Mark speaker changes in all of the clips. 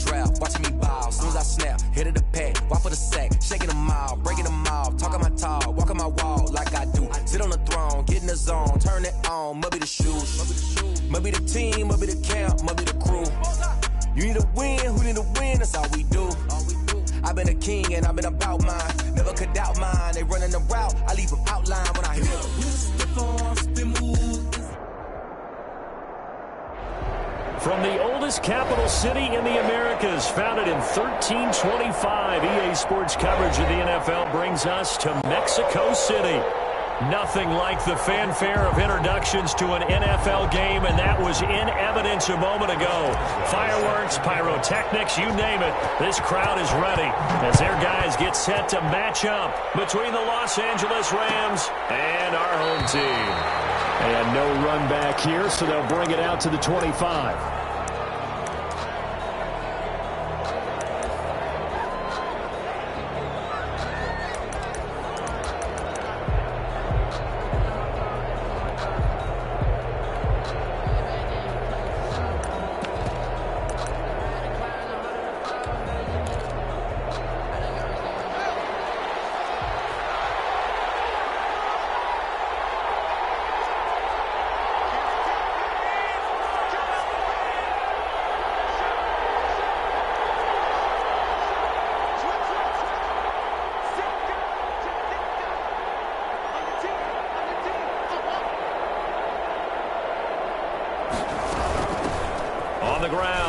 Speaker 1: draft, watching me ball. Soon as I snap, hit of the pack, walk for the sack, shaking them all, breaking them off, talking my talk, walking my wall like I do. Sit on the throne, get in the zone, turn it on, must be the shoes, must be the team, must be the camp, must be the crew. You need to win, who need to win, that's all we do. I've been a king and I've been about mine, never could doubt mine. They running the route, I leave them outline when I hit them.
Speaker 2: From the oldest capital city in the Americas, founded in 1325, EA Sports coverage of the NFL brings us to Mexico City. Nothing like the fanfare of introductions to an NFL game, and that was in evidence a moment ago. Fireworks, pyrotechnics, you name it. This crowd is ready as their guys get set to match up between the Los Angeles Rams and our home team. And no run back here, so they'll bring it out to the 25.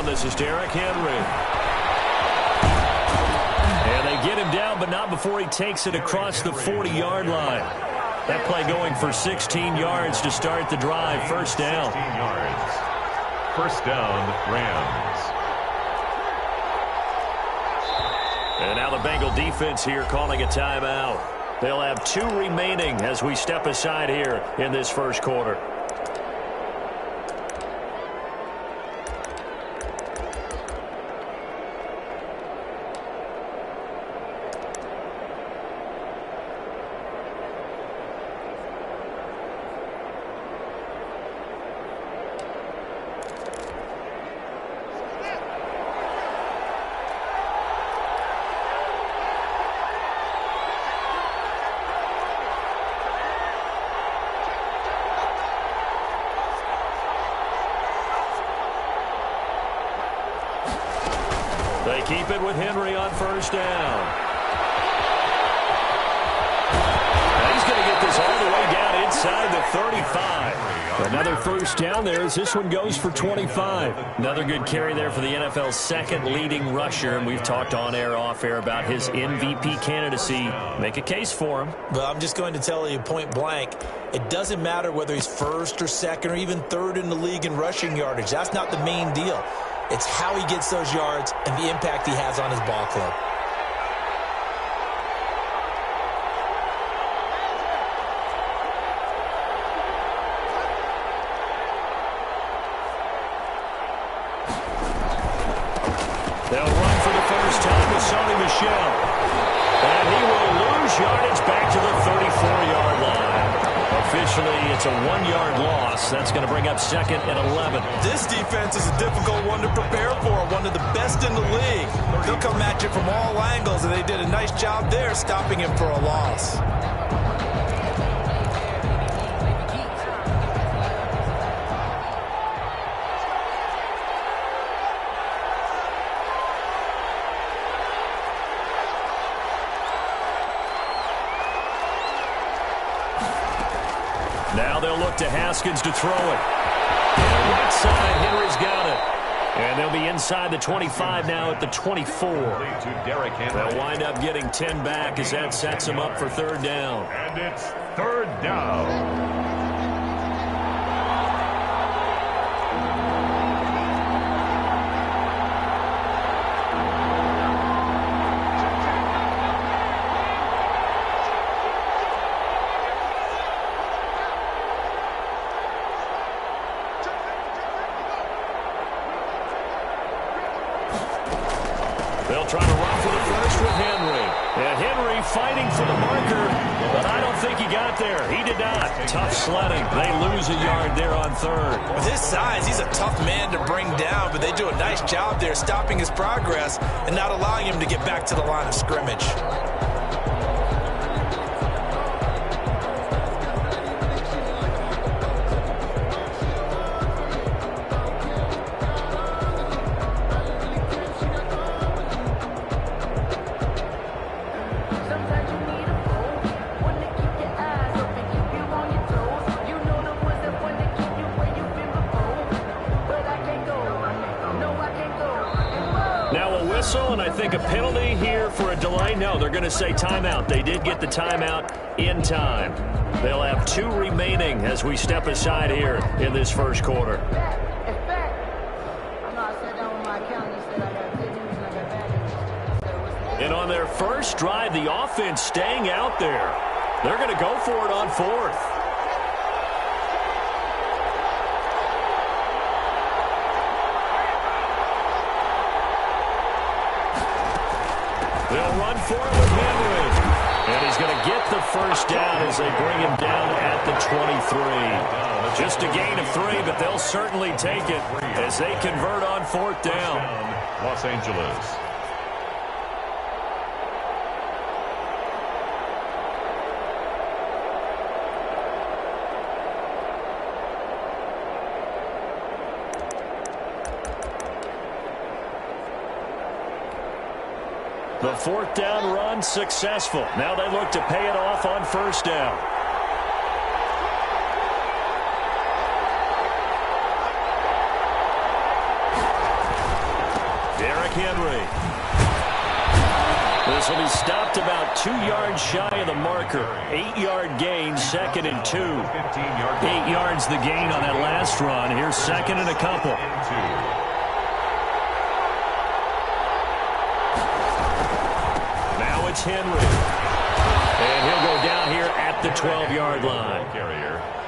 Speaker 2: This is Derrick Henry. And they get him down, but not before he takes it across the 40-yard line. That play going for 16 yards to start the drive. First down.
Speaker 3: 16 yards. First down, Rams.
Speaker 2: And now the Bengal defense here calling a timeout. They'll have 2 remaining as we step aside here in this first quarter. They keep it with Henry on first down. And he's going to get this all the way down inside the 35. Another first down there as this one goes for 25. Another good carry there for the NFL's second leading rusher. And we've talked on air, off air about his MVP candidacy. Make a case for him.
Speaker 4: Well, I'm just going to tell you point blank, it doesn't matter whether he's first or second or even third in the league in rushing yardage. That's not the main deal. It's how he gets those yards and the impact he has on his ball club.
Speaker 2: They'll run for the first time with Sony Michel. And he will lose yardage back to the 34-yard line. Officially, it's a 1-yard loss. That's going to bring up second and 11.
Speaker 4: This defense is a difficult one to prepare for, one of the best in the league. They'll come at you from all angles, and they did a nice job there stopping him for a loss.
Speaker 2: Now they'll look to Haskins to throw it. And right side, Henry's got it. And they'll be inside the 25 now at the 24. They'll wind up getting 10 back as that sets them up for third down.
Speaker 3: And it's third down.
Speaker 2: They'll try to run for the first with Henry. And Henry fighting for the marker, but I don't think he got there. He did not. Tough sledding. They lose a yard there on third.
Speaker 4: With his size, he's a tough man to bring down, but they do a nice job there stopping his progress and not allowing him to get back to the line of scrimmage.
Speaker 2: And I think a penalty here for a delay. No, they're going to say timeout. They did get the timeout in time. They'll have 2 remaining as we step aside here in this first quarter. And on their first drive, the offense staying out there. They're going to go for it on fourth. They'll run for it with Henry. And he's going to get the first down as they bring him down at the 23. Just a gain of 3, but they'll certainly take it as they convert on fourth down.
Speaker 3: Los Angeles.
Speaker 2: The fourth down run successful. Now they look to pay it off on first down. Derrick Henry. This will be stopped about 2 yards shy of the marker. 8-yard gain, 2nd and 2. 8 yards the gain on that last run. Here's 2nd and a couple. It's Henry. And he'll go down here at the 12-yard line.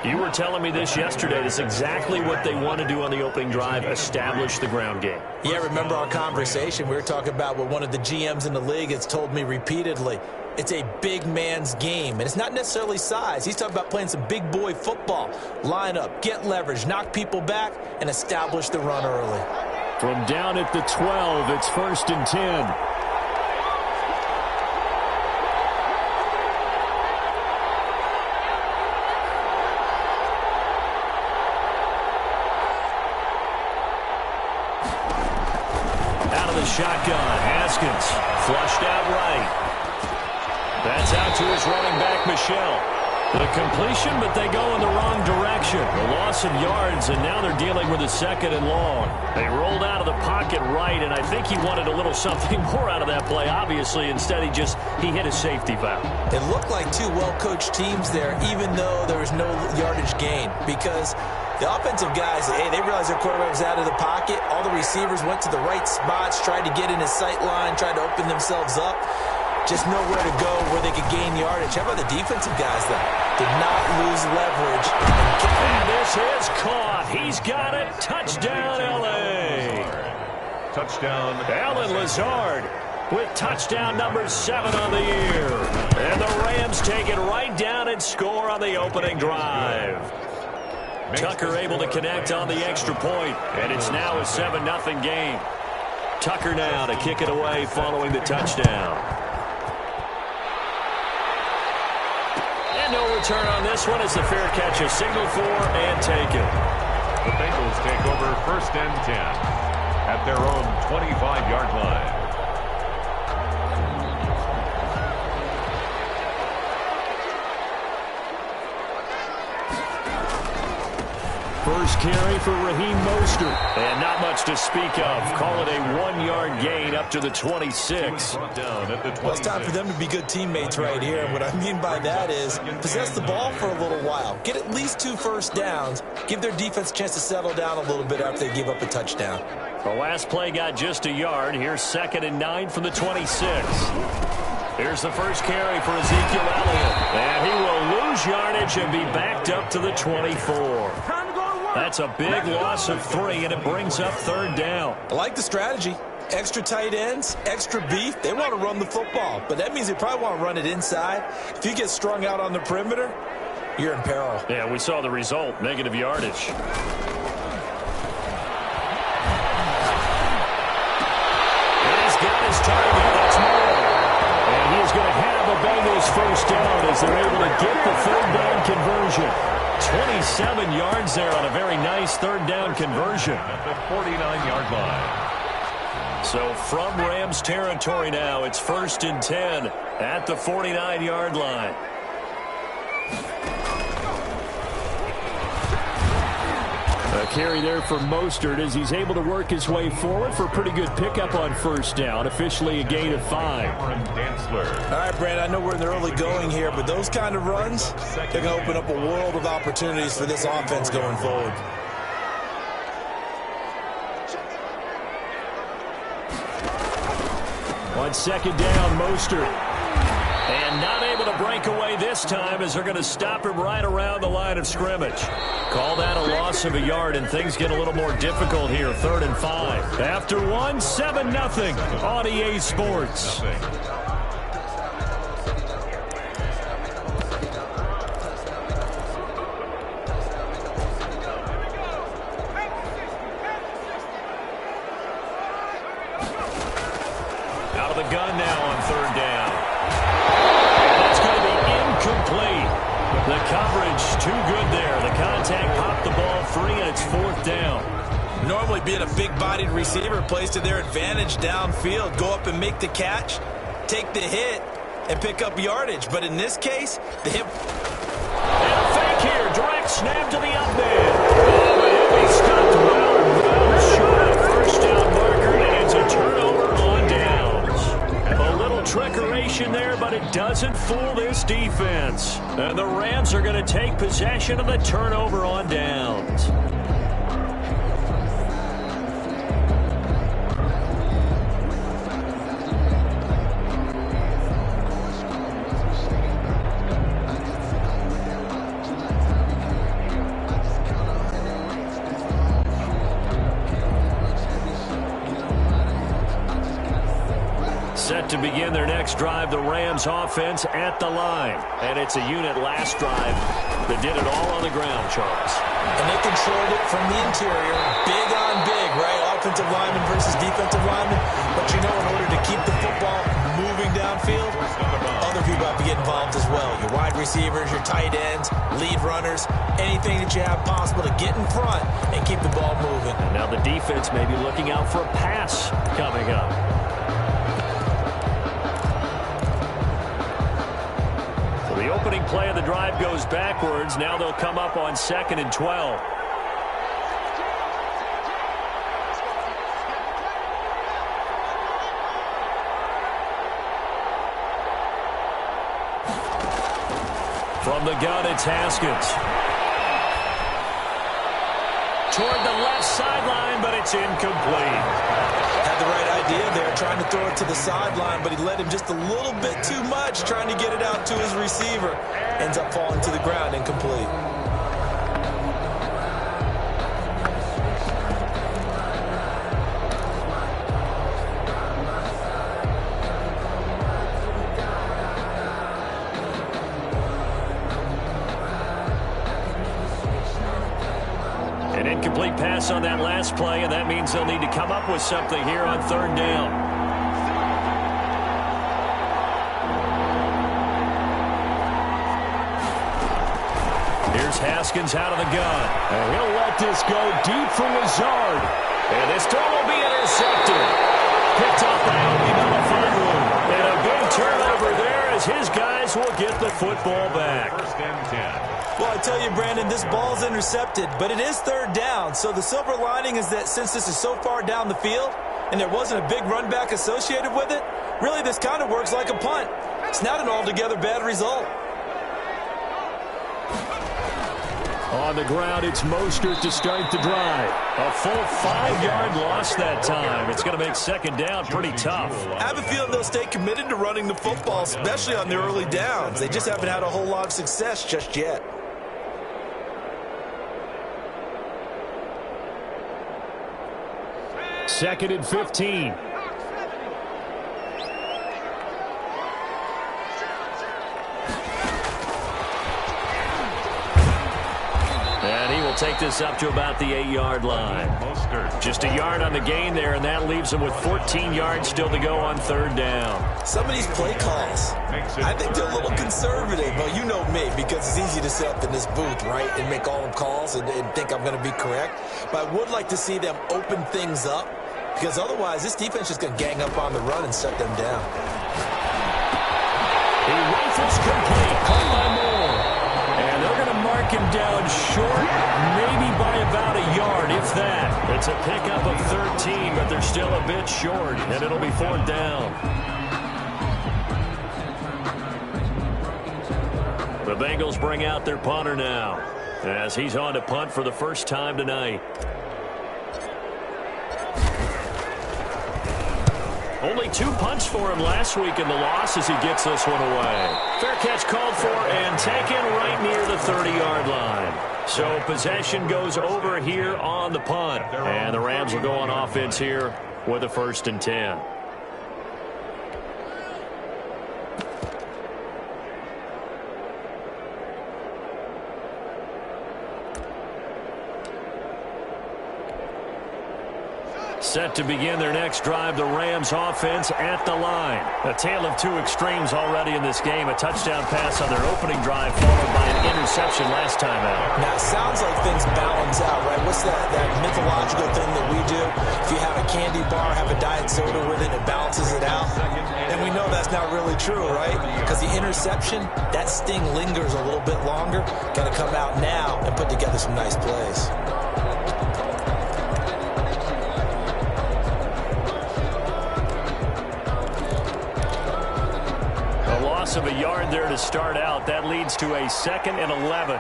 Speaker 2: You were telling me this yesterday. That's exactly what they want to do on the opening drive, establish the ground game.
Speaker 4: Yeah, remember our conversation? We were talking about what one of the GMs in the league has told me repeatedly. It's a big man's game, and it's not necessarily size. He's talking about playing some big boy football. Line up, get leverage, knock people back, and establish the run early.
Speaker 2: From down at the 12, it's 1st and 10. Shotgun, Haskins, flushed out right. That's out to his running back, Michel. The completion, but they go in the wrong direction. The loss of yards, and now they're dealing with a 2nd and long. They rolled out of the pocket right, and I think he wanted a little something more out of that play, obviously. Instead, he hit a safety valve.
Speaker 4: It looked like 2 well-coached teams there, even though there was no yardage gain, because the offensive guys, they realized their quarterback was out of the pocket. All the receivers went to the right spots, tried to get in his sight line, tried to open themselves up. Just nowhere to go where they could gain yardage. How about the defensive guys, though? Did not lose leverage.
Speaker 2: And this is caught. He's got it. Touchdown, L.A.
Speaker 3: Touchdown,
Speaker 2: Allen Lazard with touchdown number 7 on the year. And the Rams take it right down and score on the opening drive. Tucker able to connect on the extra point, and it's now a 7-0 game. Tucker now to kick it away following the touchdown. And no return on this one as the fair catch is signaled for and taken.
Speaker 3: The Bengals take over 1st and 10 at their own 25-yard line.
Speaker 2: First carry for Raheem Mostert. And not much to speak of. Call it a 1-yard gain up to the 26.
Speaker 4: Well, it's time for them to be good teammates right here. And what I mean by that is possess the ball for a little while. Get at least 2 first downs. Give their defense a chance to settle down a little bit after they give up a touchdown.
Speaker 2: The last play got just a yard. Here's 2nd and 9 from the 26. Here's the first carry for Ezekiel Elliott. And he will lose yardage and be backed up to the 24. That's a big loss of 3, and it brings up 3rd down.
Speaker 4: I like the strategy. Extra tight ends, extra beef, they want to run the football. But that means they probably want to run it inside. If you get strung out on the perimeter, you're in peril.
Speaker 2: Yeah, we saw the result, negative yardage. And he's got his target. That's more. And he's going to have a Bengals first down as they're able to get the third down conversion. 27 yards there on a very nice third down conversion.
Speaker 3: At the 49-yard line.
Speaker 2: So from Rams territory now, it's 1st and 10 at the 49-yard line. A carry there for Mostert as he's able to work his way forward for a pretty good pickup on first down. Officially a gain of 5.
Speaker 4: All right, Brandon, I know we're in the early going here, but those kind of runs, they're going to open up a world of opportunities for this offense going forward.
Speaker 2: On second down, Mostert. And not able to break away this time as they're going to stop him right around the line of scrimmage. Call that a loss of a yard, and things get a little more difficult here. 3rd and 5. After 1, 7-0 on EA Sports. Out of the gun now on 3rd down. And that's going to be incomplete. The coverage too good there. The contact popped the ball free, and it's 4th down.
Speaker 4: Normally being a big-bodied receiver plays to their advantage downfield. Go up and make the catch, take the hit, and pick up yardage. But in this case, the hit...
Speaker 2: And a fake here. Direct snap to the up man. Oh, and he'll be stopped well short of first down marker, and it's a turnover on downs. A little trickeration there, but it doesn't fool this defense. And the Rams are going to take possession of the turnover on downs. Set to begin their next drive, the Rams offense at the line. And it's a unit last drive that did it all on the ground, Charles.
Speaker 4: And they controlled it from the interior. Big on big, right? Offensive lineman versus defensive lineman. But you know, in order to keep the football moving downfield, other people have to get involved as well. Your wide receivers, your tight ends, lead runners, anything that you have possible to get in front and keep the ball moving.
Speaker 2: And now the defense may be looking out for a pass coming up. The opening play of the drive goes backwards. Now they'll come up on 2nd and 12. From the gun, it's Haskins. Toward the left sideline, but it's incomplete.
Speaker 4: Had the right idea there, trying to throw it to the sideline, but he led him just a little bit too much, trying to get it out to his receiver. Ends up falling to the ground, incomplete.
Speaker 2: An incomplete pass on that last play, and that means they'll need to come up with something here on 3rd down. Here's Haskins out of the gun. And he'll let this go deep for Lazard. And this throw will be intercepted. Picked off by Obi Melifonwu. And a big turnover there as his guys will get the football back.
Speaker 3: 1st and 10.
Speaker 4: Well, I tell you, Brandon, this ball's intercepted, but it is 3rd down. So the silver lining is that since this is so far down the field and there wasn't a big run back associated with it, really this kind of works like a punt. It's not an altogether bad result.
Speaker 2: On the ground, it's Mostert to start the drive. A full 5-yard loss that time. It's going to make 2nd down pretty tough.
Speaker 4: I have a feeling they'll stay committed to running the football, especially on their early downs. They just haven't had a whole lot of success just yet.
Speaker 2: Second and 15. take this up to about the 8-yard line. Just a yard on the gain there, and that leaves them with 14 yards still to go on third down.
Speaker 4: Some of these play calls, I think they're a little conservative. But you know me, because it's easy to sit up in this booth, right, and make all the calls and think I'm going to be correct. But I would like to see them open things up, because otherwise this defense is going to gang up on the run and shut them down.
Speaker 2: He rifles complete, caught by Moore. And they're going to mark him down short, maybe by about a yard, if that. It's a pickup of 13, but they're still a bit short, and it'll be fourth down. The Bengals bring out their punter now, as he's on to punt for the first time tonight. Only 2 punts for him last week in the loss as he gets this one away. Fair catch called for and taken right near the 30-yard line. So possession goes over here on the punt. And the Rams will go on offense here with a 1st and 10. Set to begin their next drive, the Rams offense at the line. A tale of 2 extremes already in this game. A touchdown pass on their opening drive followed by an interception last time out.
Speaker 4: Now, it sounds like things balance out, right? What's that mythological thing that we do? If you have a candy bar, have a diet soda with it, it balances it out. And we know that's not really true, right? Because the interception, that sting lingers a little bit longer. Got to come out now and put together some nice plays.
Speaker 2: Of a yard there to start out. That leads to a 2nd and 11.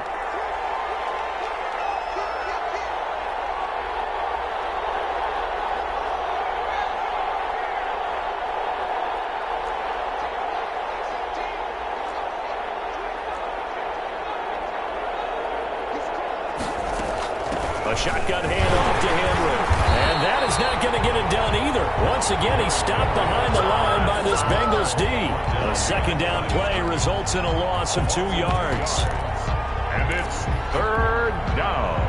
Speaker 2: A shotgun handoff to Henry. And that is not going to get it done either. Once again, he stopped behind the line by this Bengals D. A 2nd down play results in a loss of 2 yards.
Speaker 3: And it's 3rd down.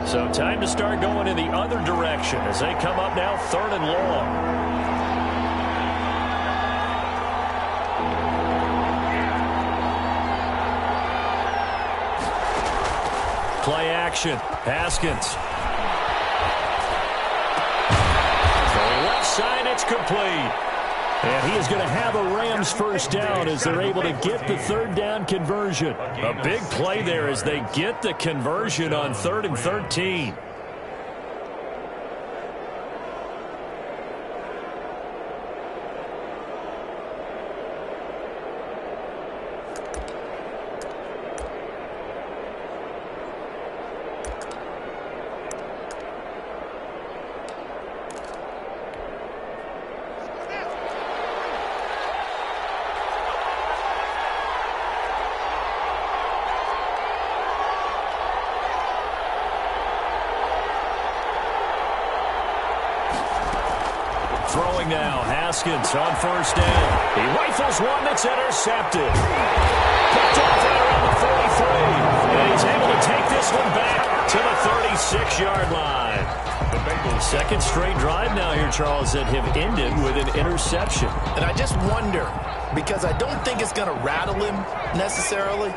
Speaker 2: So time to start going in the other direction as they come up now 3rd and long. Play action. Haskins. To the left side, it's complete. And he is going to have a Rams 1st down as they're able to get the 3rd down conversion. A big play there as they get the conversion on 3rd and 13. Throwing now, Haskins on 1st down. He rifles one that's intercepted. Picked off right around the 43. And he's able to take this one back to the 36-yard line. The Bengals' 2nd straight drive now here, Charles, that have ended with an interception.
Speaker 4: And I just wonder, because I don't think it's going to rattle him necessarily,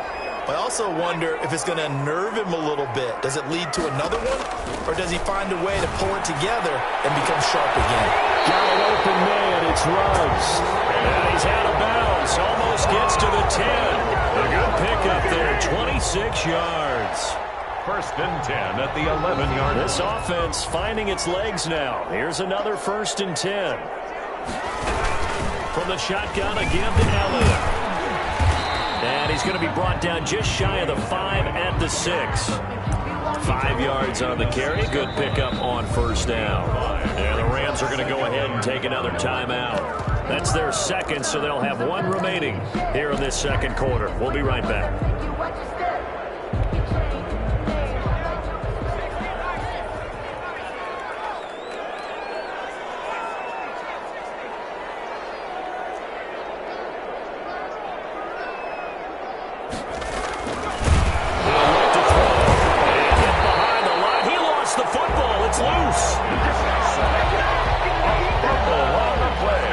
Speaker 4: I also wonder if it's going to unnerve him a little bit. Does it lead to another one? Or does he find a way to pull it together and become sharp again?
Speaker 2: Got an open man. It's Ruggs. And he's out of bounds. Almost gets to the 10. A good pickup there. 26 yards.
Speaker 3: 1st and 10 at the 11-yard line.
Speaker 2: This offense finding its legs now. Here's another 1st and 10. From the shotgun again to Elliott. And he's going to be brought down just shy of the 5 at the 6. 5 yards on the carry. Good pickup on 1st down. And the Rams are going to go ahead and take another timeout. That's their 2nd, so they'll have 1 remaining here in this 2nd quarter. We'll be right back. loose.
Speaker 3: A fumble on the play.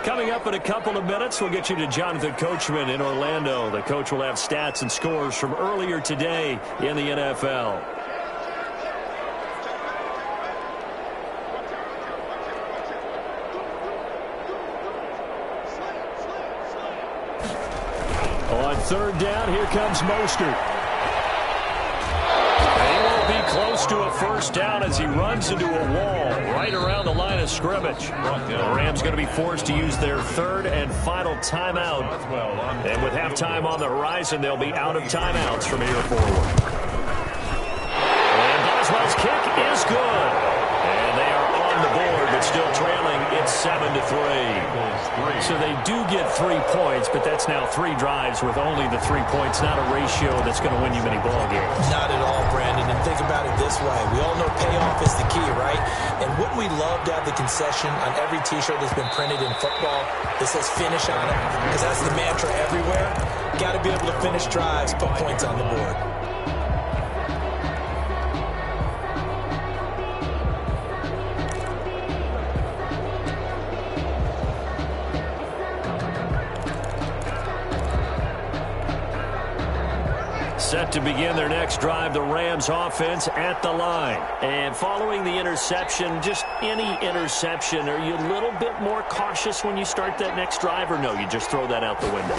Speaker 2: Coming up in a couple of minutes, we'll get you to Jonathan Coachman in Orlando. The coach will have stats and scores from earlier today in the NFL. On third down, here comes Mostert. He won't be close to a first down as he runs into a wall right around the line of scrimmage. The Rams going to be forced to use their third and final timeout. And with halftime on the horizon, they'll be out of timeouts from here forward. And Boswell's kick is good. And they are on the board, but still trailing. It's 7-3. So they do get 3 points, but that's now 3 drives with only the 3 points, not a ratio that's going to win you many ball games.
Speaker 4: Not at all, Brandon. And think about it this way. We all know payoff is the key, right? And wouldn't we love to have the concession on every T-shirt that's been printed in football that says finish on it? Because that's the mantra everywhere. Got to be able to finish drives, put points on the board.
Speaker 2: Set to begin their next drive, the Rams offense at the line. And following the interception, just any interception, are you a little bit more cautious when you start that next drive, or no, you just throw that out the window?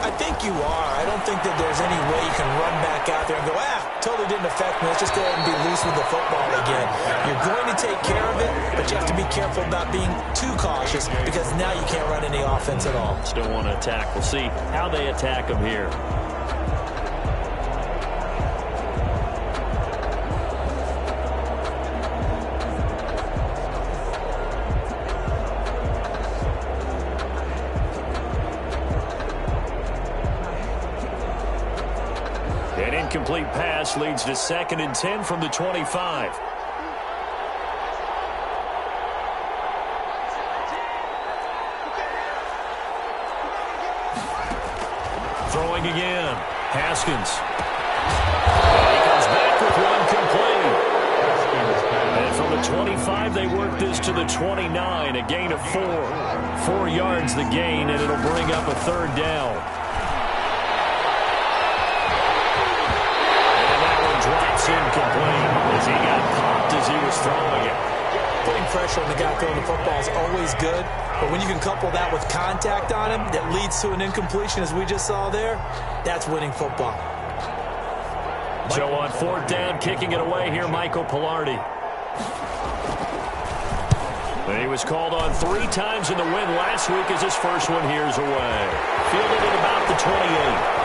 Speaker 4: I think you are. I don't think that there's any way you can run back out there and go, totally didn't affect me. Let's just go ahead and be loose with the football again. You're going to take care of it, but you have to be careful about being too cautious because now you can't run any offense at all.
Speaker 2: Still want to attack. We'll see how they attack them here. An incomplete pass leads to 2nd and 10 from the 25. Throwing again. Haskins. He comes back with one complete. And from the 25, they work this to the 29. A gain of 4. 4 yards the gain, and it'll bring up a third down. Drops incomplete as he got popped as he was throwing it.
Speaker 4: Putting pressure on the guy throwing the football is always good, but when you can couple that with contact on him that leads to an incompletion, as we just saw there, that's winning football.
Speaker 2: So on 4th down, kicking it away here, Michael Pilardi. He was called on 3 times in the win last week as his first one here is away. Fielded at about the 28.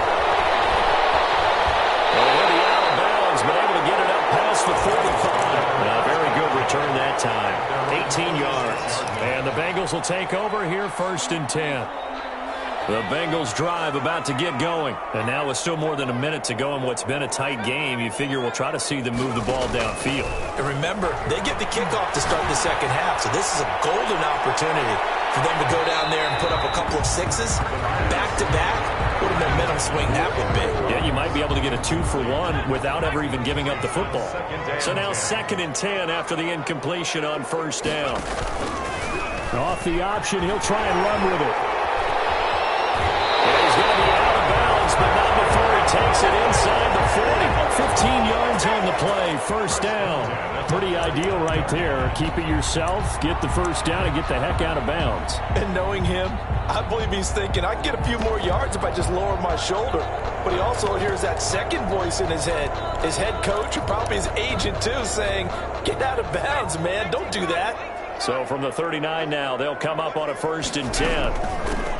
Speaker 2: But able to get it up past the 45. A very good return that time. 18 yards. And the Bengals will take over here 1st and 10. The Bengals drive about to get going. And now with still more than a minute to go in what's been a tight game, you figure we'll try to see them move the ball downfield.
Speaker 4: And remember, they get the kickoff to start the second half, so this is a golden opportunity for them to go down there and put up a couple of 6s back-to-back. What a momentum swing that would be.
Speaker 2: Yeah, you might be able to get a 2-for-1 without ever even giving up the football. So now 2nd and 10 after the incompletion on 1st down. Off the option, he'll try and run with it. Yeah, he's going to be out of bounds, but not before he takes it inside the 40. 15 yards on the play, 1st down. Pretty ideal right there. Keep it yourself, get the 1st down, and get the heck out of bounds.
Speaker 4: And knowing him, I believe he's thinking, I can get a few more yards if I just lower my shoulder. But he also hears that second voice in his head. His head coach, and probably his agent too, saying, get out of bounds, man. Don't do that.
Speaker 2: So from the 39 now, they'll come up on a 1st and 10.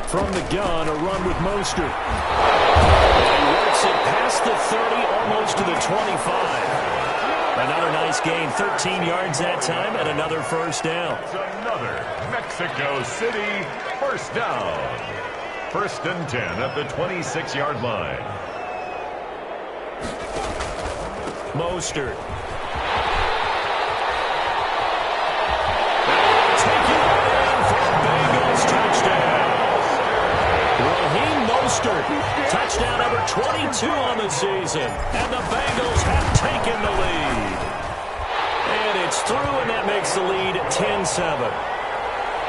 Speaker 2: From the gun, a run with Mostert. And he works it past the 30, almost to the 25. Another nice gain, 13 yards that time, and another 1st down.
Speaker 3: Another Mexico City 1st down. 1st and 10 at the 26-yard line.
Speaker 2: Mostert. Mostert. Touchdown number 22 on the season. And the Bengals have taken the lead. And it's through, and that makes the lead 10-7.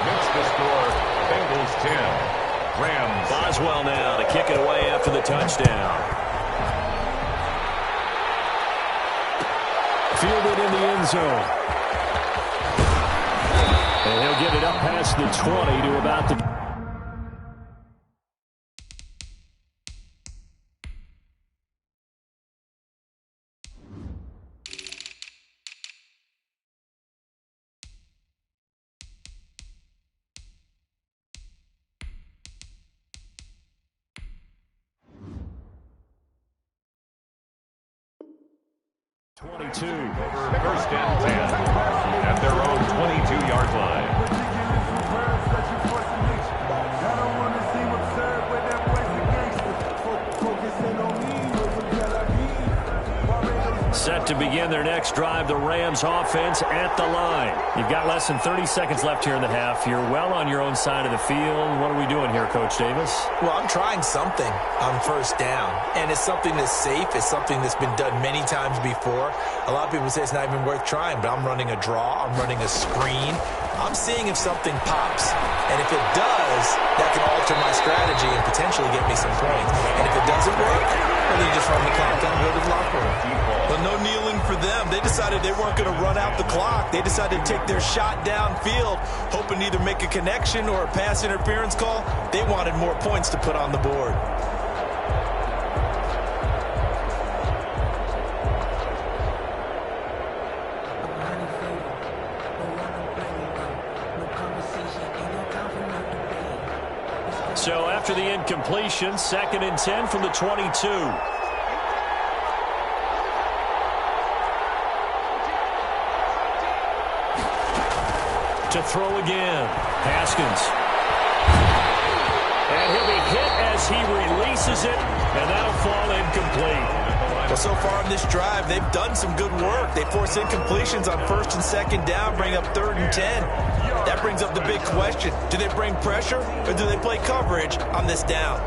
Speaker 3: Makes the score Bengals 10. Rams.
Speaker 2: Boswell now to kick it away after the touchdown. Fielded in the end zone. And he'll get it up past the 20 to about the...
Speaker 3: First and 10 at their own 22-yard line.
Speaker 2: Set to begin their next drive, the Rams offense at the line. You've got less than 30 seconds left here in the half. You're well on your own side of the field. What are we doing here, Coach Davis?
Speaker 4: Well, I'm trying something on first down, and it's something that's safe. It's something that's been done many times before. A lot of people say it's not even worth trying, but I'm running a draw. I'm running a screen. I'm seeing if something pops, and if it does, that can alter my strategy and potentially get me some points. And if it doesn't work, well, then you just run the clock down and go to the locker room.
Speaker 5: Well, no kneeling for them. They decided they weren't going to run out the clock. They decided to take their shot downfield, hoping to either make a connection or a pass interference call. They wanted more points to put on the board.
Speaker 2: So after the incompletion, 2nd and 10 from the 22. To throw again. Haskins. And he'll be hit as he releases it, and that'll fall incomplete.
Speaker 5: Well, so far on this drive, they've done some good work. They force incompletions on 1st and 2nd down, bring up 3rd and 10. That brings up the big question. Do they bring pressure, or do they play coverage on this down?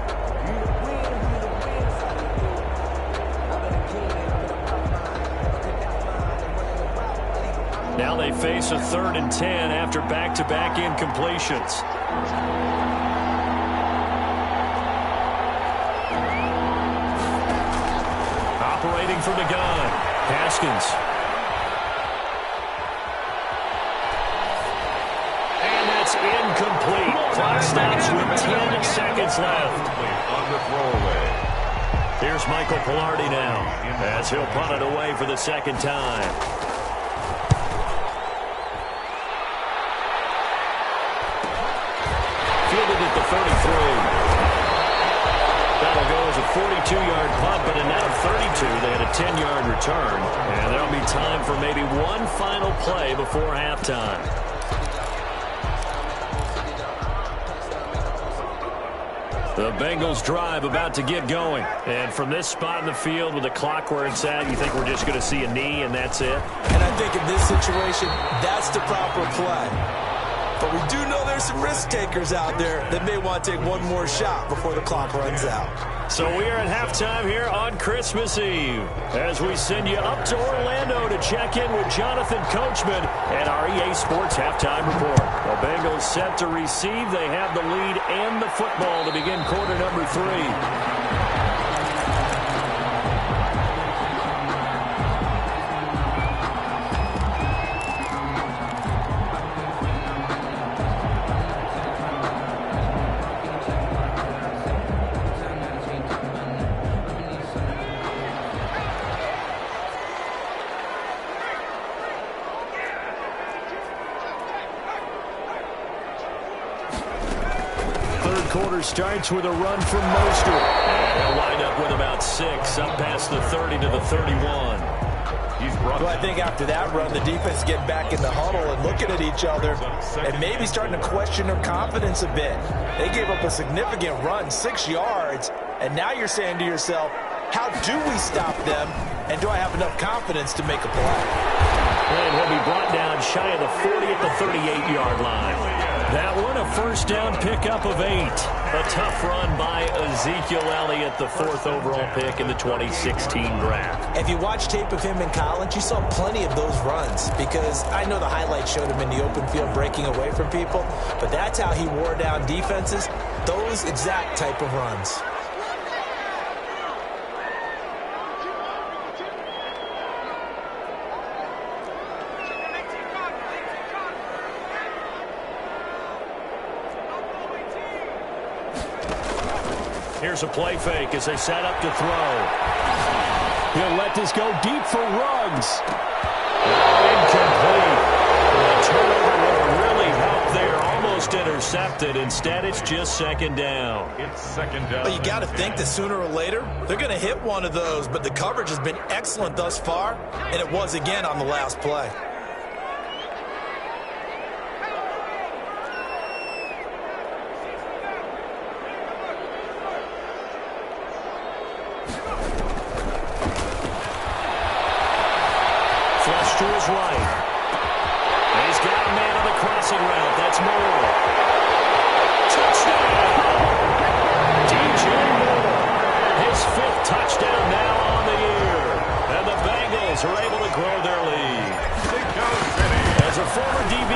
Speaker 2: Now they face a 3rd and 10 after back-to-back incompletions. Operating from the gun, Haskins. And that's incomplete. Clock stops with 10 seconds left.
Speaker 3: On the throwaway.
Speaker 2: Here's Michael Pilardi now, as he'll punt it away for the 2nd time. Fielded at the 33. That'll go as a 42-yard punt, but a net of 32. They had a 10-yard return, and there'll be time for maybe one final play before halftime. The Bengals drive about to get going. And from this spot in the field with the clock where it's at, you think we're just going to see a knee and that's it?
Speaker 5: And I think in this situation, that's the proper play. But we do know there's some risk takers out there that may want to take one more shot before the clock runs out.
Speaker 2: So we are at halftime here on Christmas Eve as we send you up to Orlando to check in with Jonathan Coachman and our EA Sports Halftime Report. The Bengals set to receive. They have the lead and the football to begin quarter number 3. Quarter starts with a run from Mostert. And he'll wind up with about 6, up past the 30 to the 31.
Speaker 5: Well, I think after that run, the defense getting back in the huddle and looking at each other and maybe starting to question their confidence a bit. They gave up a significant run, 6 yards, and now you're saying to yourself, how do we stop them, and do I have enough confidence to make a play?
Speaker 2: And he'll be brought down shy of the 40 at the 38-yard line. That one, a first down pickup of 8. A tough run by Ezekiel Elliott, the 4th overall pick in the 2016 draft.
Speaker 4: If you watch tape of him in college, you saw plenty of those runs, because I know the highlights showed him in the open field breaking away from people, but that's how he wore down defenses, those exact type of runs.
Speaker 2: Here's a play fake as they set up to throw. He'll let this go deep for Ruggs. Incomplete. The turnover would really help there. Almost intercepted. Instead, it's just second down.
Speaker 3: It's second down.
Speaker 4: Well, you got to think that sooner or later, they're going to hit one of those, but the coverage has been excellent thus far, and it was again on the last play.
Speaker 2: To his right. He's got a man on the crossing route. That's Moore. Touchdown! DJ Moore. His 5th touchdown now on the year. And the Bengals are able to grow their lead. As a former DB,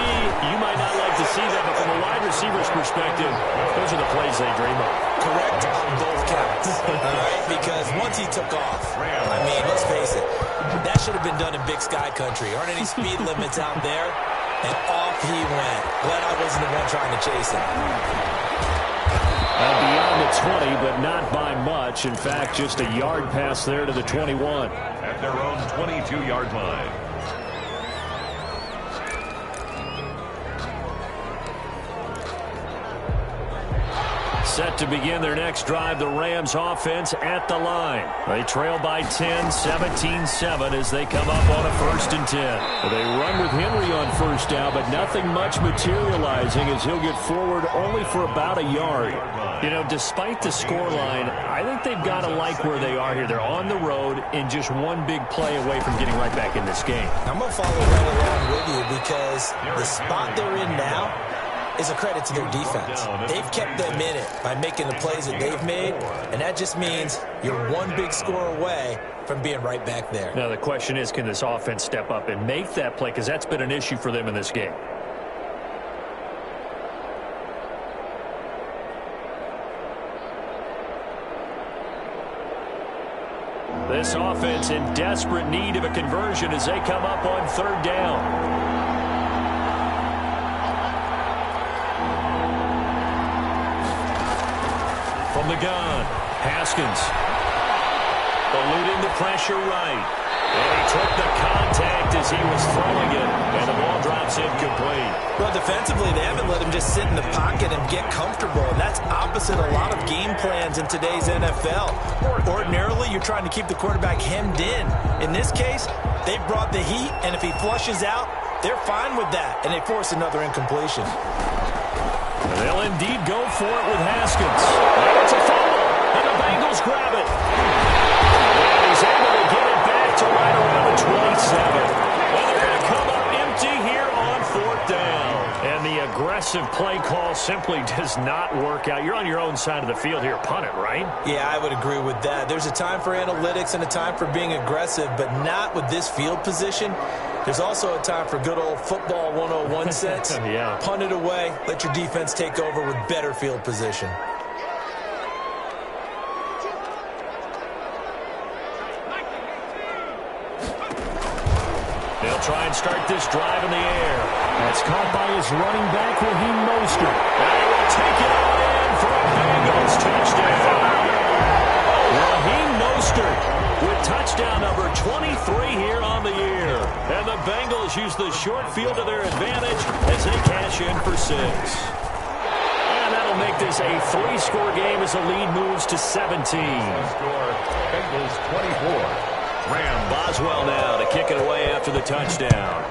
Speaker 2: you might not like to see that, but from a wide receiver's perspective, those are the plays they dream of.
Speaker 4: Correct on both counts. All right? Because once he took off, I mean, let's face it, that should have been done in Big Sky Country. Aren't any speed limits out there? And off he went. Glad I wasn't the one trying to chase him.
Speaker 2: Beyond the 20, but not by much. In fact, just a yard pass there to the 21.
Speaker 3: At their own 22-yard line.
Speaker 2: Set to begin their next drive, the Rams offense at the line. They trail by 10, 17-7 as they come up on a 1st and 10. They run with Henry on first down, but nothing much materializing as he'll get forward only for about a yard. You know, despite the scoreline, I think they've got to like where they are here. They're on the road and just one big play away from getting right back in this game.
Speaker 4: I'm going to follow right along with you because the spot they're in now is a credit to their defense. They've kept them in it by making the plays that they've made, and that just means you're one big score away from being right back there.
Speaker 2: Now the question is, can this offense step up and make that play? Because that's been an issue for them in this game. This offense in desperate need of a conversion as they come up on 3rd down. From the gun, Haskins eluding the pressure right. And he took the contact as he was throwing it, and the ball drops incomplete.
Speaker 4: Well, defensively, they haven't let him just sit in the pocket and get comfortable, and that's opposite a lot of game plans in today's NFL. Ordinarily, you're trying to keep the quarterback hemmed in. In this case, they brought the heat, and if he flushes out, they're fine with that, and they force another incompletion.
Speaker 2: They'll indeed go for it with Haskins. And it's a fumble, and the Bengals grab it. And he's able to get it back to right around the 27. And they're going to come up empty here on 4th down. And the aggressive play call simply does not work out. You're on your own side of the field here, punt it, right?
Speaker 4: Yeah, I would agree with that. There's a time for analytics and a time for being aggressive, but not with this field position. There's also a time for good old football 101 sense.
Speaker 2: Yeah.
Speaker 4: Punt it away, let your defense take over with better field position.
Speaker 2: They'll try and start this drive in the air. That's caught by his running back, Raheem Mostert. And he will take it all in for a Bengals touchdown. Raheem Mostert with touchdown number 23 here on the year. And the Bengals use the short field to their advantage as they cash in for 6. And that'll make this a 3-score game as the lead moves to 17.
Speaker 3: Score, Bengals 24. Rams.
Speaker 2: Boswell now to kick it away after the touchdown.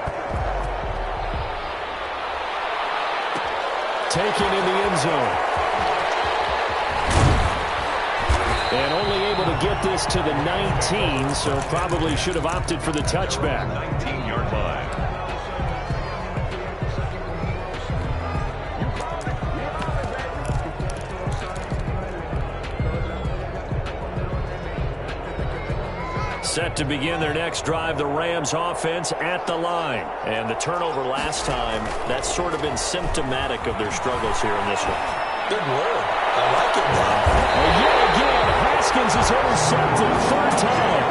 Speaker 2: Taken in the end zone. And only able to get this to the 19, so probably should have opted for the touchback.
Speaker 3: 19-yard line.
Speaker 2: Set to begin their next drive, the Rams offense at the line. And the turnover last time, that's sort of been symptomatic of their struggles here in this one.
Speaker 4: Good word. I like it, Bob.
Speaker 2: And yet again, Haskins is intercepted. Third time.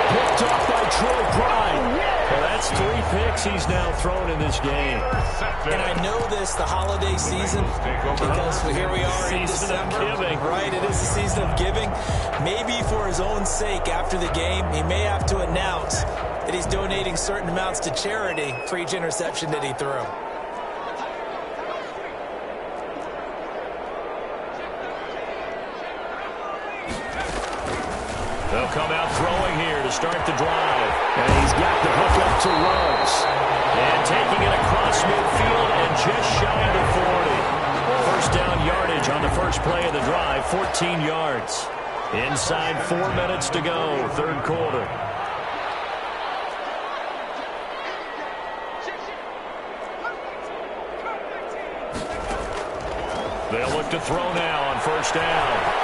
Speaker 2: Picked off by Troy Pride. Well, that's 3 picks he's now thrown in this game.
Speaker 4: And I know this, the holiday season, because here we are in December.
Speaker 2: Giving.
Speaker 4: Right, it is the season of giving. Maybe for his own sake after the game, he may have to announce that he's donating certain amounts to charity for each interception that he threw.
Speaker 2: They'll come out throwing here to start the drive. And he's got the hook up to Rose. And taking it across midfield and just shy of the 40. First down yardage on the first play of the drive, 14 yards. Inside 4 minutes to go, third quarter. They'll look to throw now on first down.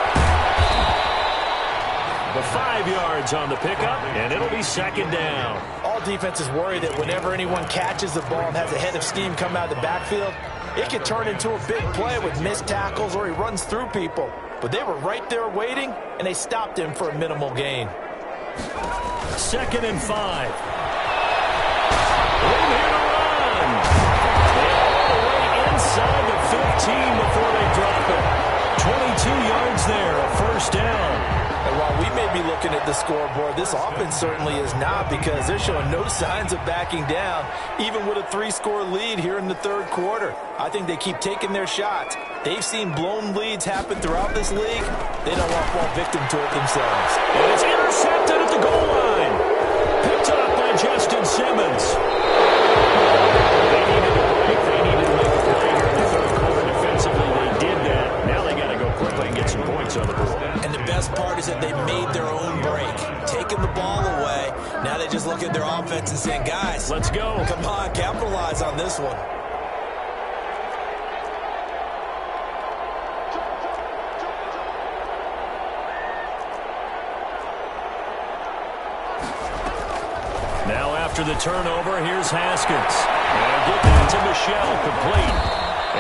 Speaker 2: The 5 yards on the pickup, and it'll be second down.
Speaker 4: All defenses worry that whenever anyone catches the ball and has a head of steam come out of the backfield, it could turn into a big play with missed tackles or he runs through people. But they were right there waiting, and they stopped him for a minimal gain.
Speaker 2: 2nd and 5. Room here to run. All the way inside the 15 before they drop it. 22 yards there, a first down.
Speaker 4: And while we may be looking at the scoreboard, this offense certainly is not, because they're showing no signs of backing down, even with a 3-score lead here in the third quarter. I think they keep taking their shots. They've seen blown leads happen throughout this league. They don't want to fall victim to it themselves.
Speaker 2: And it's intercepted at the goal line. Picked up by Justin Simmons. They needed a break. They needed to make a play here in the third quarter defensively. They did that. Now they got to go quickly and get some points on the board.
Speaker 4: And the best part is that they made their own break, taking the ball away. Now they just look at their offense and saying, guys,
Speaker 2: let's go.
Speaker 4: Come on, capitalize on this one.
Speaker 2: Now after the turnover, here's Haskins. And get that to Michelle, complete.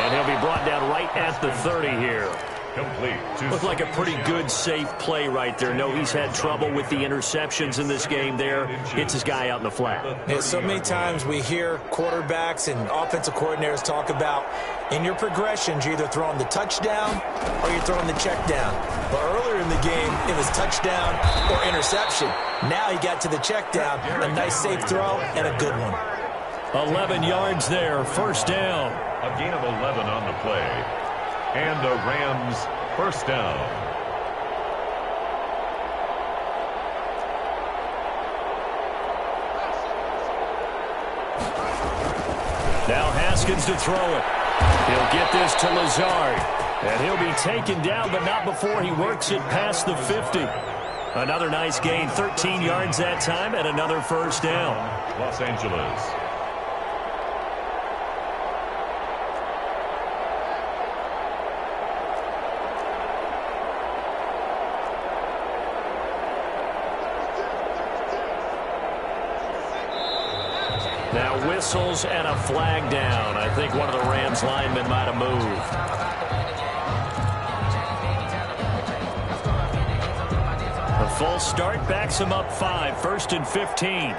Speaker 2: And he'll be brought down right at the 30 here.
Speaker 3: Complete.
Speaker 2: Looked like a pretty good, safe play right there. No, he's had trouble with the interceptions in this game there. Hits his guy out in the flat.
Speaker 4: Yeah, so many times we hear quarterbacks and offensive coordinators talk about in your progressions, you're either throwing the touchdown or you're throwing the check down. But earlier in the game, it was touchdown or interception. Now he got to the check down, a nice safe throw and a good one.
Speaker 2: 11 yards there, first down.
Speaker 3: A gain of 11 on the play. And the Rams first down.
Speaker 2: Now Haskins to throw it. He'll get this to Lazard. And he'll be taken down, but not before he works it past the 50. Another nice gain, 13 yards that time, and another first down.
Speaker 3: Los Angeles.
Speaker 2: Now whistles and a flag down. I think one of the Rams linemen might have moved. The full start backs him up 5, 1st and 15.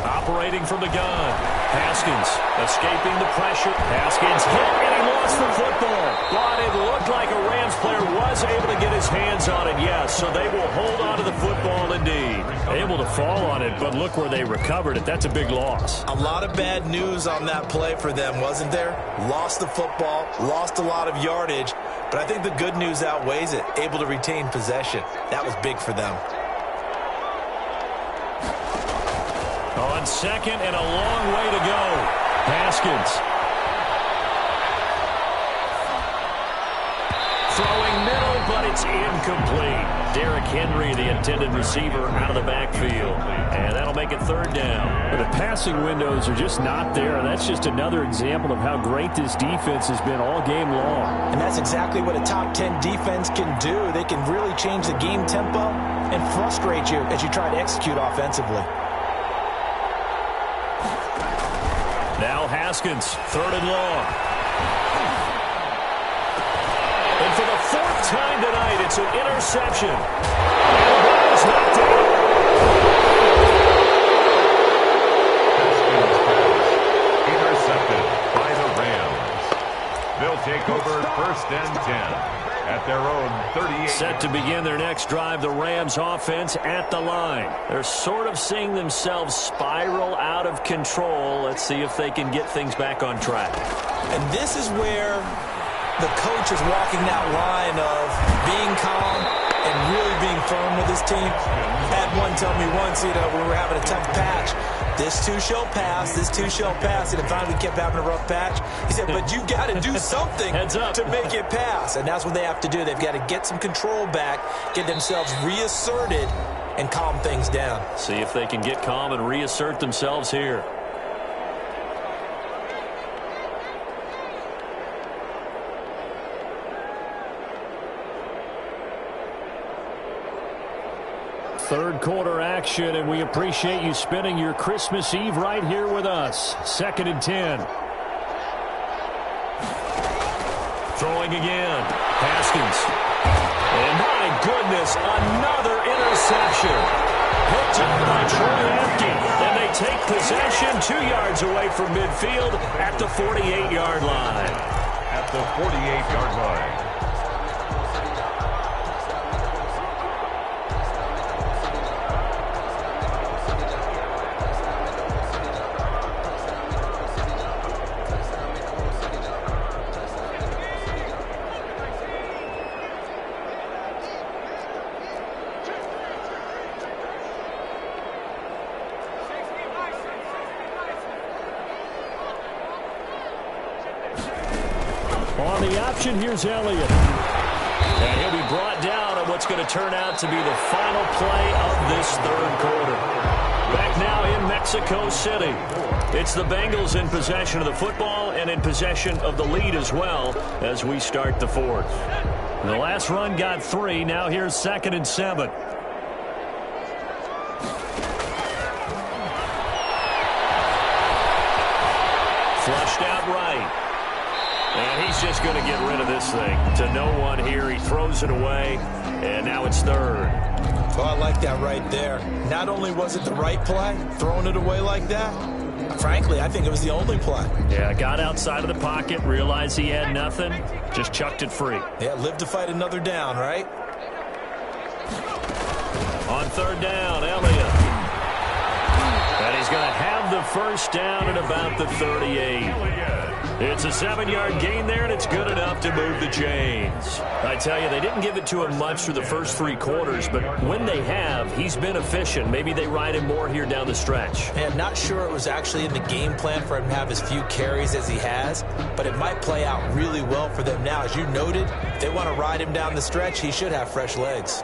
Speaker 2: Operating from the gun. Haskins escaping the pressure. Haskins hit, and he lost the football. But it looked like a Rams player was able to get his hands on it, yes. So they will hold on to the football indeed. Able to fall on it, but look where they recovered it. That's a big loss.
Speaker 4: A lot of bad news on that play for them, wasn't there? Lost the football, lost a lot of yardage. But I think the good news outweighs it. Able to retain possession. That was big for them.
Speaker 2: On second and a long way to go. Haskins. Throwing middle, but it's incomplete. Derrick Henry, the intended receiver, out of the backfield. And that'll make it third down.
Speaker 6: But the passing windows are just not there. That's just another example of how great this defense has been all game long.
Speaker 4: And that's exactly what a top 10 defense can do. They can really change the game tempo and frustrate you as you try to execute offensively.
Speaker 2: Now Haskins, third and long. And for the fourth time tonight, it's an interception. And the ball is knocked out.
Speaker 3: Intercepted by the Rams. They'll take over first and 10 at their own 38.
Speaker 2: Set to begin their next drive, the Rams offense at the line. They're sort of seeing themselves spiral out of control. Let's see if they can get things back on track.
Speaker 4: And this is where the coach is walking that line of being calm and really being firm with his team. Had one tell me once, when we were having a tough patch, this too shall pass, this too shall pass. And finally we kept having a rough patch. He said, but you got to do something to make it pass. And that's what they have to do. They've got to get some control back, get themselves reasserted, and calm things down.
Speaker 2: See if they can get calm and reassert themselves here.
Speaker 6: Third quarter action, and we appreciate you spending your Christmas Eve right here with us. 2nd and 10.
Speaker 2: Throwing again. Haskins. And my goodness, another interception. Picked up by Troy Apke. And they take possession 2 yards away from midfield at the 48-yard line.
Speaker 3: At the 48-yard line.
Speaker 6: On the option, here's Elliott.
Speaker 2: And he'll be brought down on what's going to turn out to be the final play of this third quarter. Back now in Mexico City. It's the Bengals in possession of the football and in possession of the lead as well as we start the fourth. The last run got 3. Now here's 2nd and 7. Flushed out right. And he's just going to get rid of this thing to no one here. He throws it away, and now it's third.
Speaker 4: Oh, I like that right there. Not only was it the right play, throwing it away like that, frankly, I think it was the only play.
Speaker 2: Yeah, got outside of the pocket, realized he had nothing, just chucked it free.
Speaker 4: Yeah, live to fight another down, right?
Speaker 2: On third down, Elliott. And he's going to have the first down at about the 38. It's a 7-yard gain there, and it's good enough to move the chains. I tell you, they didn't give it to him much through the first 3 quarters, but when they have, he's been efficient. Maybe they ride him more here down the stretch.
Speaker 4: Yeah, I'm not sure it was actually in the game plan for him to have as few carries as he has, but it might play out really well for them now. As you noted, if they want to ride him down the stretch, he should have fresh legs.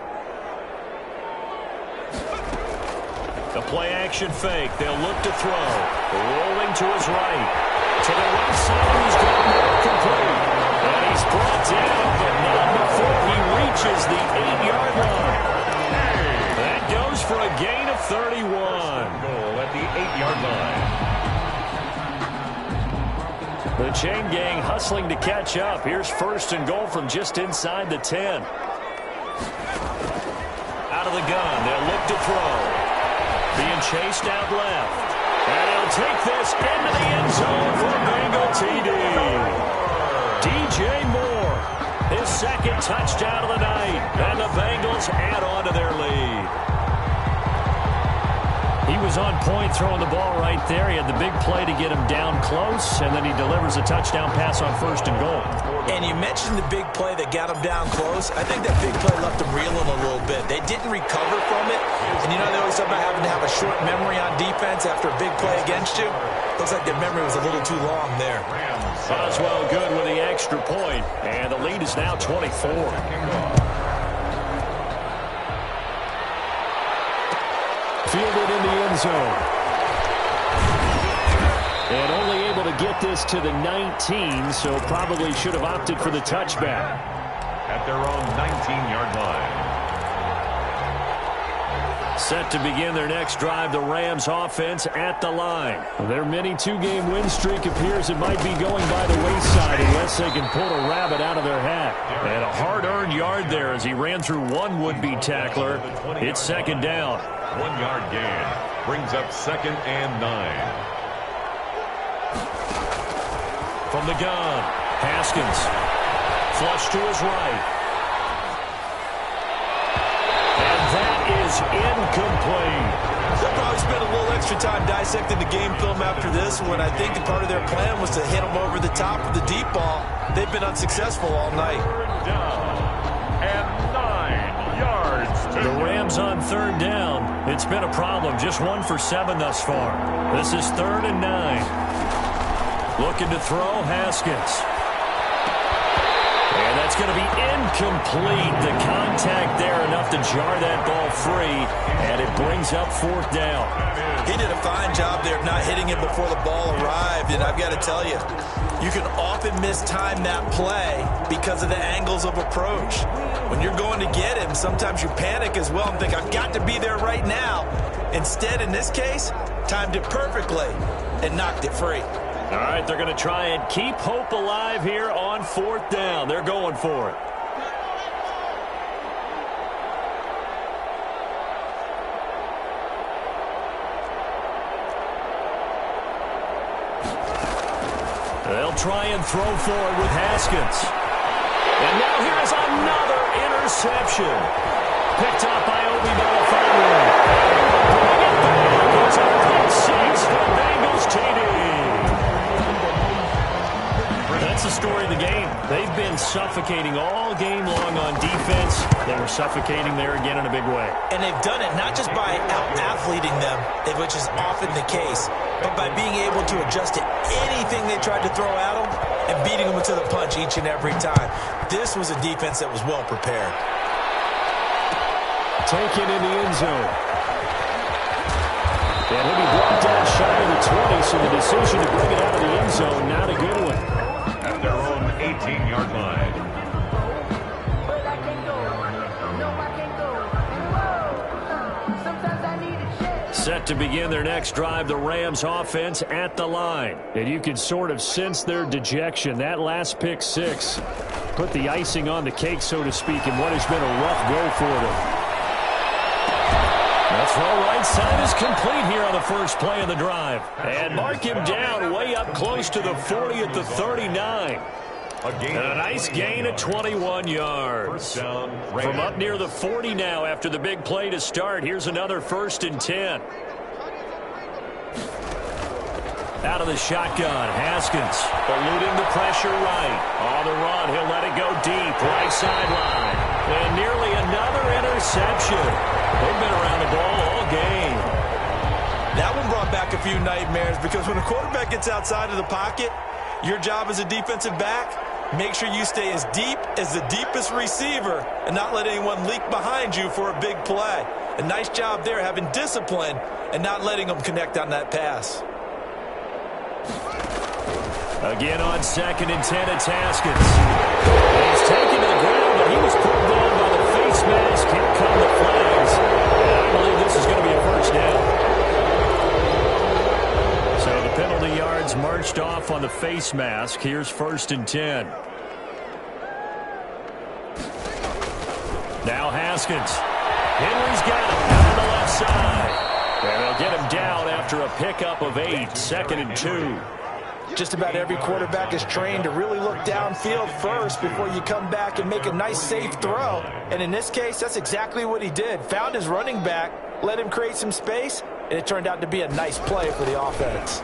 Speaker 2: The play-action fake. They'll look to throw. Rolling to his right. To the right side, he's got it complete. And he's brought down, but not before he reaches the 8-yard line. That goes for a gain of 31.
Speaker 3: Goal at the 8-yard line.
Speaker 2: The chain gang hustling to catch up. Here's 1st and goal from just inside the 10. Out of the gun, they'll look to throw. Being chased out left. And he'll take this into the end zone for Bengal TD. DJ Moore, his 2nd touchdown of the night. And the Bengals add on to their lead.
Speaker 6: He was on point throwing the ball right there. He had the big play to get him down close, and then he delivers a touchdown pass on 1st and goal.
Speaker 4: And you mentioned the big play that got him down close. I think that big play left him reeling a little bit. They didn't recover from it. And you know they always talk about having to have a short memory on defense after a big play against you. Looks like their memory was a little too long there.
Speaker 2: Boswell good with the extra point, and the lead is now 24.
Speaker 6: Fielded in the end zone. And only able to get this to the 19, so probably should have opted for the touchback.
Speaker 3: At their own 19-yard line.
Speaker 2: Set to begin their next drive, the Rams offense at the line.
Speaker 6: Their mini two-game win streak appears it might be going by the wayside unless they can pull a rabbit out of their hat.
Speaker 2: And a hard-earned yard there as he ran through one would-be tackler. It's 2nd down.
Speaker 3: 1-yard gain brings up 2nd and 9.
Speaker 2: From the gun, Haskins. Flush to his right. And that is incomplete.
Speaker 4: They'll probably spend a little extra time dissecting the game film after this one. I think part of their plan was to hit them over the top of the deep ball. They've been unsuccessful all night.
Speaker 3: Down and 9 yards.
Speaker 2: The Rams on 3rd down. It's been a problem. Just 1 for 7 thus far. This is 3rd and 9. Looking to throw, Haskins. And that's going to be incomplete. The contact there enough to jar that ball free, and it brings up 4th down.
Speaker 4: He did a fine job there of not hitting it before the ball arrived, and I've got to tell you, you can often mistime that play because of the angles of approach. When you're going to get him, sometimes you panic as well and think, I've got to be there right now. Instead, in this case, timed it perfectly and knocked it free.
Speaker 2: All right, they're going to try and keep hope alive here on 4th down. They're going for it. They'll try and throw forward with Haskins. And now here is another interception. Picked up by Obi Melifonwu. Bring it back. It's a pick six for Bengals TD. That's the story of the game. They've been suffocating all game long on defense. They were suffocating there again in a big way.
Speaker 4: And they've done it not just by out-athleting them, which is often the case, but by being able to adjust to anything they tried to throw at them and beating them to the punch each and every time. This was a defense that was well prepared.
Speaker 6: Taken in the end zone. And he'll be brought down shy of the 20, so the decision to bring it out of the end zone, not a good one.
Speaker 3: At their own 18-yard line.
Speaker 2: Set to begin their next drive, the Rams offense at the line.
Speaker 6: And you can sort of sense their dejection. That last pick six put the icing on the cake, so to speak, in what has been a rough go for them.
Speaker 2: The throw right side is complete here on the first play of the drive. And mark him down way up close to the 40 at the 39. And a nice gain of 21 yards. From up near the 40 now after the big play to start. Here's another 1st and 10. Out of the shotgun, Haskins eluding the pressure right. On the run, he'll let it go deep, right sideline. And nearly another interception. They've been around the ball all game.
Speaker 4: That one brought back a few nightmares because when a quarterback gets outside of the pocket, your job as a defensive back, make sure you stay as deep as the deepest receiver and not let anyone leak behind you for a big play. A nice job there having discipline and not letting them connect on that pass.
Speaker 2: Again on 2nd and 10, it's Haskins. He's taken to the ground, but he was pulled down by the face mask. Here come the flags. And I believe this is going to be a 1st down. So the penalty yards marched off on the face mask. Here's 1st and 10. Now Haskins. Henry's got him down on the left side. And they'll get him down after a pickup of 8. 2nd and 2.
Speaker 4: Just about every quarterback is trained to really look downfield first before you come back and make a nice, safe throw. And in this case, that's exactly what he did. Found his running back, let him create some space,
Speaker 5: and it turned out to be a nice play for the offense.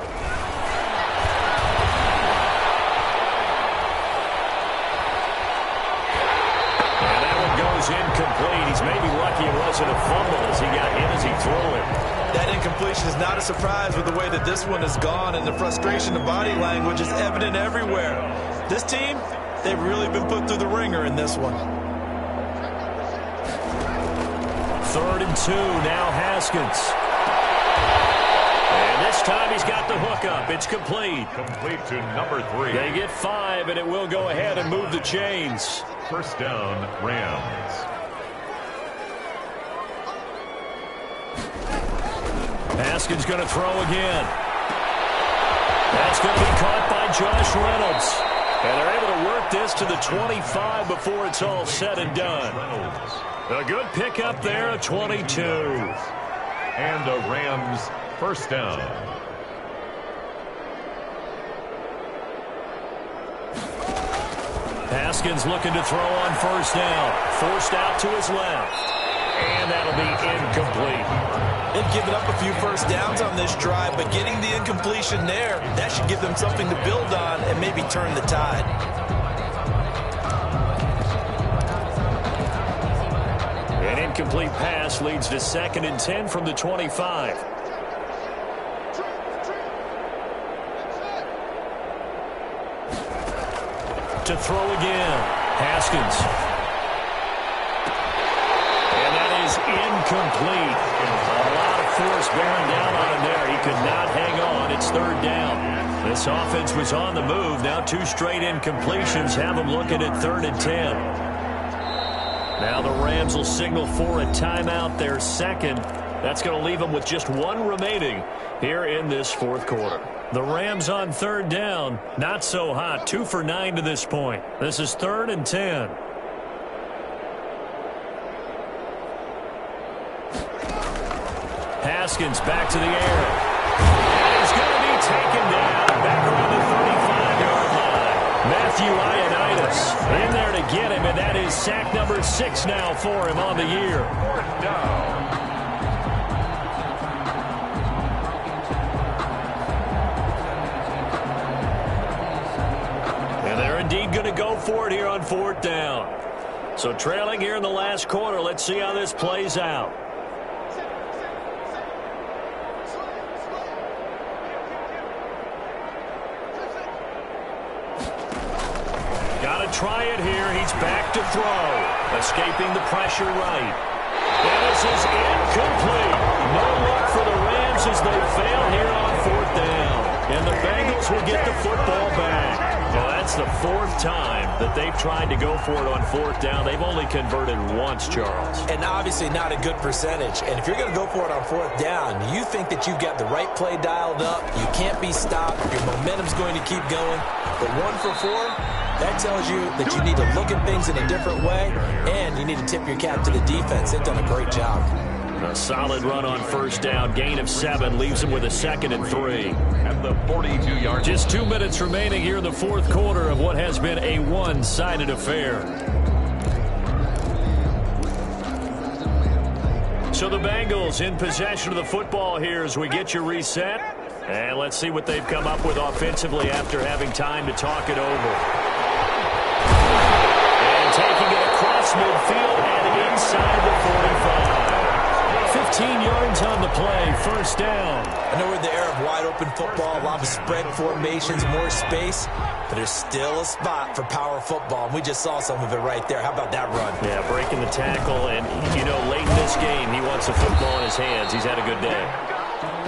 Speaker 2: And that one goes incomplete. He's maybe lucky it wasn't a fumble as he got hit as he threw it.
Speaker 5: That incompletion is not a surprise with the way that this one has gone, and the frustration of body language is evident everywhere. This team, they've really been put through the ringer in this one.
Speaker 2: 3rd and 2, now Haskins. And this time he's got the hook up. It's complete.
Speaker 3: Complete to number 3.
Speaker 2: They get 5, and it will go ahead and move the chains.
Speaker 3: First down, Rams.
Speaker 2: Haskins going to throw again. That's going to be caught by Josh Reynolds. And they're able to work this to the 25 before it's all said and done. A good pickup there, a 22.
Speaker 3: And a Rams first down.
Speaker 2: Haskins looking to throw on first down. Forced out to his left. And that'll be incomplete.
Speaker 5: They've given up a few first downs on this drive, but getting the incompletion there, that should give them something to build on and maybe turn the tide.
Speaker 2: An incomplete pass leads to 2nd and 10 from the 25. To throw again, Haskins. And that is incomplete. A lot of force bearing down on him there. He could not hang on. It's 3rd down. This offense was on the move. Now 2 straight incompletions have them looking at 3rd and 10. Now the Rams will signal for a timeout, their 2nd. That's going to leave them with just 1 remaining here in this 4th quarter. The Rams on 3rd down, not so hot. 2 for 9 to this point. This is 3rd and 10. Haskins back to the air. And he's going to be taken down back around the 35-yard line. Matthew Ioannidis in there to get him, and that is sack number 6 now for him on the year.
Speaker 3: 4th down.
Speaker 2: Indeed going to go for it here on 4th down. So trailing here in the last quarter. Let's see how this plays out. Got to try it here. He's back to throw. Escaping the pressure right. And this is incomplete. No luck for the Rams as they fail here on 4th down. And the Bengals will get the football back. Well, that's the 4th time that they've tried to go for it on 4th down. They've only converted once, Charles.
Speaker 5: And obviously not a good percentage. And if you're going to go for it on 4th down, you think that you've got the right play dialed up. You can't be stopped. Your momentum's going to keep going. But 1 for 4, that tells you that you need to look at things in a different way, and you need to tip your cap to the defense. They've done a great job.
Speaker 2: A solid run on 1st down. Gain of 7 leaves them with a 2nd and 3.
Speaker 3: At the 42-yard.
Speaker 2: Just 2 minutes remaining here in the 4th quarter of what has been a one-sided affair. So the Bengals in possession of the football here as we get you reset. And let's see what they've come up with offensively after having time to talk it over. And taking it across midfield and inside the 45. 15 yards on the play, 1st down.
Speaker 5: I know we're in the era of wide-open football, a lot of spread formations, more space, but there's still a spot for power football, and we just saw some of it right there. How about that run?
Speaker 2: Yeah, breaking the tackle, and, you know, late in this game, he wants the football in his hands. He's had a good day.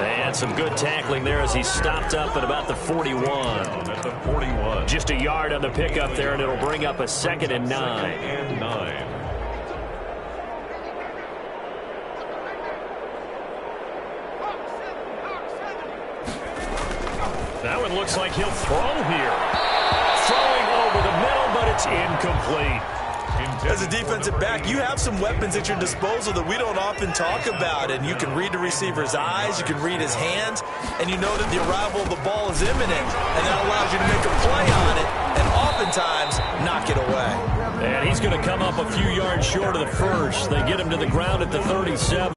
Speaker 2: And some good tackling there as he stopped up at about the 41.
Speaker 3: At the 41.
Speaker 2: Just a yard on the pickup there, and it'll bring up a 2nd and 9.
Speaker 3: 2nd and 9.
Speaker 2: That one looks like he'll throw here. Throwing over the middle, but it's incomplete.
Speaker 5: As a defensive back, you have some weapons at your disposal that we don't often talk about, and you can read the receiver's eyes, you can read his hands, and you know that the arrival of the ball is imminent, and that allows you to make a play on it, and oftentimes knock it away.
Speaker 2: And he's going to come up a few yards short of the first. They get him to the ground at the 37.